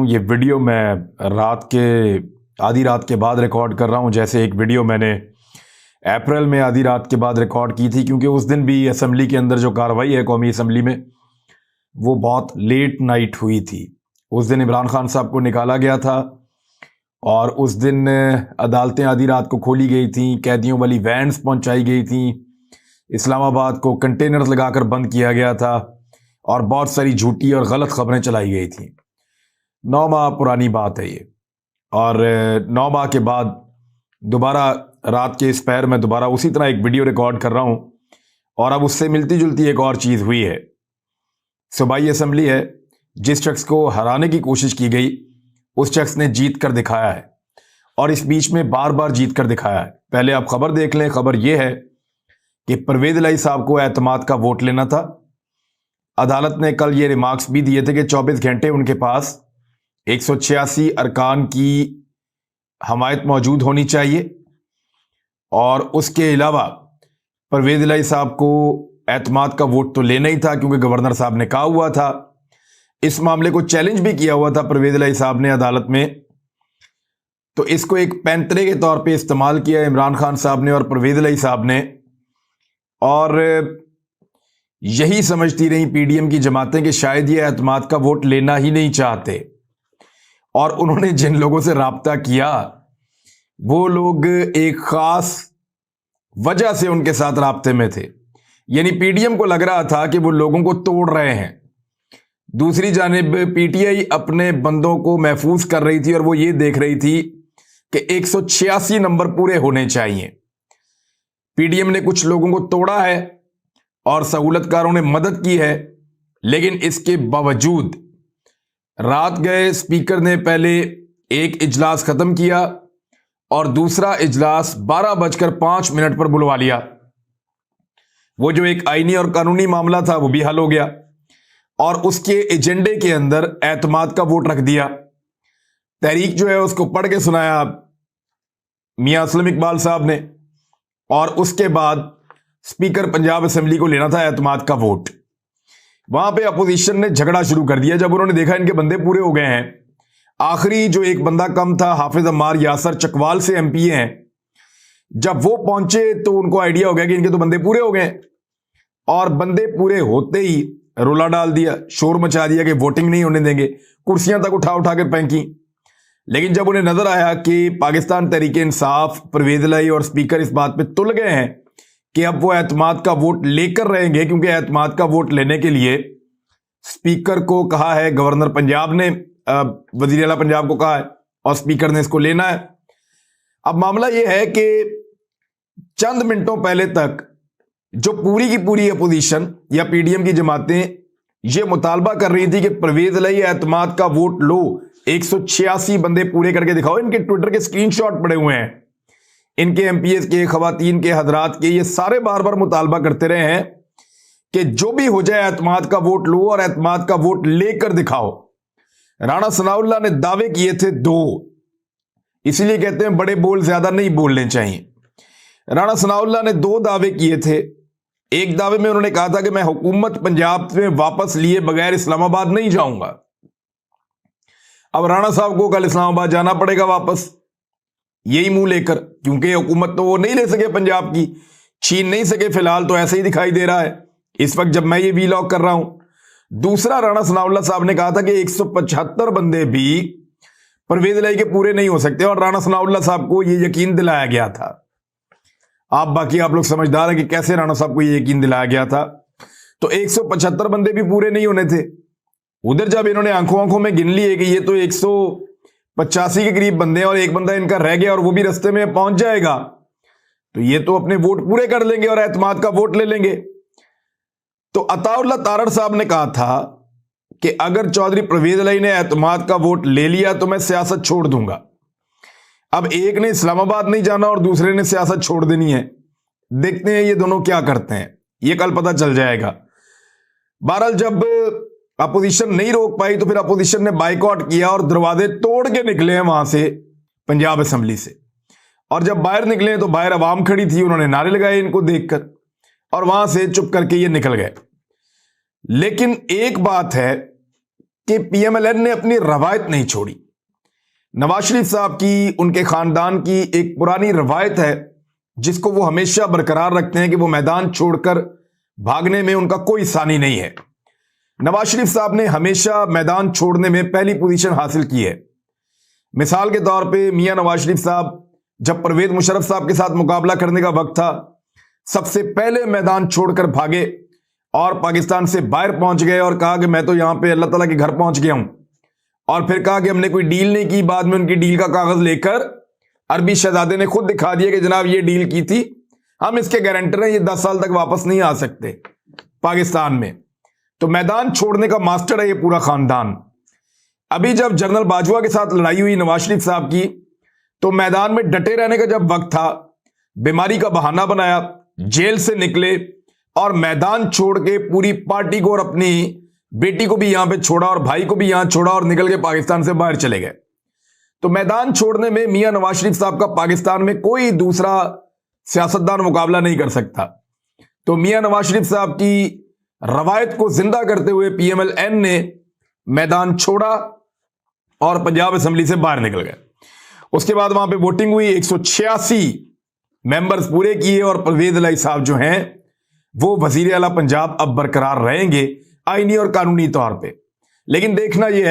یہ ویڈیو میں آدھی رات کے بعد ریکارڈ کر رہا ہوں، جیسے ایک ویڈیو میں نے اپریل میں آدھی رات کے بعد ریکارڈ کی تھی، کیونکہ اس دن بھی اسمبلی کے اندر جو کارروائی ہے قومی اسمبلی میں وہ بہت لیٹ نائٹ ہوئی تھی۔ اس دن عمران خان صاحب کو نکالا گیا تھا اور اس دن عدالتیں آدھی رات کو کھولی گئی تھیں، قیدیوں والی وینز پہنچائی گئی تھیں، اسلام آباد کو کنٹینرز لگا کر بند کیا گیا تھا اور بہت ساری جھوٹی اور غلط خبریں چلائی گئی تھیں۔ 9 ماہ پرانی بات ہے یہ، اور 9 ماہ کے بعد دوبارہ رات کے اس پہر میں دوبارہ اسی طرح ایک ویڈیو ریکارڈ کر رہا ہوں، اور اب اس سے ملتی جلتی ایک اور چیز ہوئی ہے۔ صوبائی اسمبلی ہے، جس شخص کو ہرانے کی کوشش کی گئی اس شخص نے جیت کر دکھایا ہے، اور اس بیچ میں بار بار جیت کر دکھایا ہے۔ پہلے آپ خبر دیکھ لیں۔ خبر یہ ہے کہ پرویز الہی صاحب کو اعتماد کا ووٹ لینا تھا۔ عدالت نے کل یہ ریمارکس بھی دیے تھے کہ 24 گھنٹے ان کے پاس 186 ارکان کی حمایت موجود ہونی چاہیے، اور اس کے علاوہ پرویز الہی صاحب کو اعتماد کا ووٹ تو لینا ہی تھا، کیونکہ گورنر صاحب نے کہا ہوا تھا۔ اس معاملے کو چیلنج بھی کیا ہوا تھا پرویز الہی صاحب نے عدالت میں، تو اس کو ایک پینترے کے طور پہ استعمال کیا عمران خان صاحب نے اور پرویز الہی صاحب نے، اور یہی سمجھتی رہی پی ڈی ایم کی جماعتیں کہ شاید یہ اعتماد کا ووٹ لینا ہی نہیں چاہتے، اور انہوں نے جن لوگوں سے رابطہ کیا وہ لوگ ایک خاص وجہ سے ان کے ساتھ رابطے میں تھے۔ یعنی پی ڈی ایم کو لگ رہا تھا کہ وہ لوگوں کو توڑ رہے ہیں، دوسری جانب پی ٹی آئی اپنے بندوں کو محفوظ کر رہی تھی، اور وہ یہ دیکھ رہی تھی کہ 186 نمبر پورے ہونے چاہیے۔ پی ڈی ایم نے کچھ لوگوں کو توڑا ہے اور سہولت کاروں نے مدد کی ہے، لیکن اس کے باوجود رات گئے اسپیکر نے پہلے ایک اجلاس ختم کیا اور دوسرا اجلاس 12:05 پر بلوا لیا۔ وہ جو ایک آئینی اور قانونی معاملہ تھا وہ بھی حل ہو گیا، اور اس کے ایجنڈے کے اندر اعتماد کا ووٹ رکھ دیا۔ تحریک جو ہے اس کو پڑھ کے سنایا میاں اسلم اقبال صاحب نے، اور اس کے بعد اسپیکر پنجاب اسمبلی کو لینا تھا اعتماد کا ووٹ۔ وہاں پہ اپوزیشن نے جھگڑا شروع کر دیا جب انہوں نے دیکھا ان کے بندے پورے ہو گئے ہیں۔ آخری جو ایک بندہ کم تھا حافظ عمار یاسر چکوال سے ایم پی ہیں، جب وہ پہنچے تو ان کو آئیڈیا ہو گیا کہ ان کے تو بندے پورے ہو گئے، اور بندے پورے ہوتے ہی رولا ڈال دیا، شور مچا دیا کہ ووٹنگ نہیں ہونے دیں گے، کرسیاں تک اٹھا اٹھا کر پھینکی۔ لیکن جب انہیں نظر آیا کہ پاکستان تحریک انصاف، پرویز الہی اور اسپیکر اس بات پہ تل گئے ہیں کہ اب وہ اعتماد کا ووٹ لے کر رہیں گے، کیونکہ اعتماد کا ووٹ لینے کے لیے اسپیکر کو کہا ہے گورنر پنجاب نے، وزیر اعلیٰ پنجاب کو کہا ہے، اور اسپیکر نے اس کو لینا ہے۔ اب معاملہ یہ ہے کہ چند منٹوں پہلے تک جو پوری کی پوری اپوزیشن یا پی ڈی ایم کی جماعتیں یہ مطالبہ کر رہی تھی کہ پرویز الہی اعتماد کا ووٹ لو، 186 بندے پورے کر کے دکھاؤ، ان کے ٹویٹر کے سکرین شاٹ پڑے ہوئے ہیں، ان کے ایم پی ایس کے، خواتین کے، حضرات کے، یہ سارے بار بار مطالبہ کرتے رہے ہیں کہ جو بھی ہو جائے اعتماد کا ووٹ لو اور اعتماد کا ووٹ لے کر دکھاؤ۔ رانا ثناء اللہ نے دعوے کیے تھے 2، اسی لیے کہتے ہیں بڑے بول زیادہ نہیں بولنے چاہیے۔ رانا ثناء اللہ نے 2 دعوے کیے تھے۔ ایک دعوے میں انہوں نے کہا تھا کہ میں حکومت پنجاب میں واپس لیے بغیر اسلام آباد نہیں جاؤں گا۔ اب رانا صاحب کو کل اسلام آباد جانا پڑے گا واپس، یہی منہ لے کر، کیونکہ حکومت تو وہ نہیں لے سکے پنجاب کی، چھین نہیں سکے، فی الحال تو ایسے ہی دکھائی دے رہا ہے اس وقت جب میں یہ وی لاگ کر رہا ہوں۔ دوسرا، رانا ثناء اللہ صاحب نے کہا تھا کہ 175 بندے بھی پرویز الہی کے پورے نہیں ہو سکتے، اور رانا ثناء اللہ صاحب کو یہ یقین دلایا گیا تھا۔ آپ لوگ سمجھدار ہیں کہ کیسے رانا صاحب کو یہ یقین دلایا گیا تھا۔ تو 175 بندے بھی پورے نہیں ہونے تھے۔ ادھر جب انہوں نے آنکھوں میں گن لیے کہ یہ تو 185 کے قریب بندے ہیں اور ایک بندہ ان کا رہ گیا اور وہ بھی رستے میں پہنچ جائے گا، تو یہ تو اپنے ووٹ پورے کر لیں گے اور اعتماد کا ووٹ لے لیں گے۔ تو عطا اللہ تارڑ صاحب نے کہا تھا کہ اگر چودھری پرویز الہی نے اعتماد کا ووٹ لے لیا تو میں سیاست چھوڑ دوں گا۔ اب ایک نے اسلام آباد نہیں جانا اور دوسرے نے سیاست چھوڑ دینی ہے، دیکھتے ہیں یہ دونوں کیا کرتے ہیں، یہ کل پتہ چل جائے گا۔ بہرحال جب اپوزیشن نہیں روک پائی تو پھر اپوزیشن نے بائیکاٹ کیا اور دروازے توڑ کے نکلے ہیں وہاں سے، پنجاب اسمبلی سے، اور جب باہر نکلے تو باہر عوام کھڑی تھی، انہوں نے نعرے لگائے ان کو دیکھ کر، اور وہاں سے چپ کر کے یہ نکل گئے۔ لیکن ایک بات ہے کہ پی ایم ایل این نے اپنی روایت نہیں چھوڑی. نواز شریف صاحب کی، ان کے خاندان کی ایک پرانی روایت ہے جس کو وہ ہمیشہ برقرار رکھتے ہیں کہ وہ میدان چھوڑ کر بھاگنے میں ان کا کوئی ثانی نہیں ہے. نواز شریف صاحب نے ہمیشہ میدان چھوڑنے میں پہلی پوزیشن حاصل کی ہے. مثال کے طور پہ میاں نواز شریف صاحب جب پرویز مشرف صاحب کے ساتھ مقابلہ کرنے کا وقت تھا، سب سے پہلے میدان چھوڑ کر بھاگے اور پاکستان سے باہر پہنچ گئے اور کہا کہ میں تو یہاں پہ اللہ تعالیٰ کے گھر پہنچ گیا ہوں. اور پھر کہا کہ ہم نے کوئی ڈیل نہیں کی. بعد میں ان کی ڈیل کا کاغذ لے کر عربی شہزادے نے خود دکھا دیا کہ جناب یہ ڈیل کی تھی، ہم اس کے گارنٹر ہیں، یہ 10 سال تک واپس نہیں آ سکتے پاکستان میں. تو میدان چھوڑنے کا ماسٹر ہے یہ پورا خاندان. ابھی جب جنرل باجوہ کے ساتھ لڑائی ہوئی نواز شریف صاحب کی، تو میدان میں ڈٹے رہنے کا جب وقت تھا، بیماری کا بہانہ بنایا، جیل سے نکلے اور میدان چھوڑ کے پوری پارٹی کو اور اپنی بیٹی کو بھی یہاں پہ چھوڑا اور بھائی کو بھی یہاں چھوڑا اور نکل کے پاکستان سے باہر چلے گئے. تو میدان چھوڑنے میں میاں نواز شریف صاحب کا پاکستان میں کوئی دوسرا سیاستدان مقابلہ نہیں کر سکتا. تو میاں نواز شریف صاحب کی روایت کو زندہ کرتے ہوئے پی ایم ایل این نے میدان چھوڑا اور پنجاب اسمبلی سے باہر نکل گئے. اس کے بعد وہاں پہ ووٹنگ ہوئی، 186 ممبرز پورے کیے اور پرویز الہی صاحب جو ہیں وہ وزیر اعلیٰ پنجاب اب برقرار رہیں گے آئینی اور قانونی طور پہ. لیکن دیکھنا یہ ہے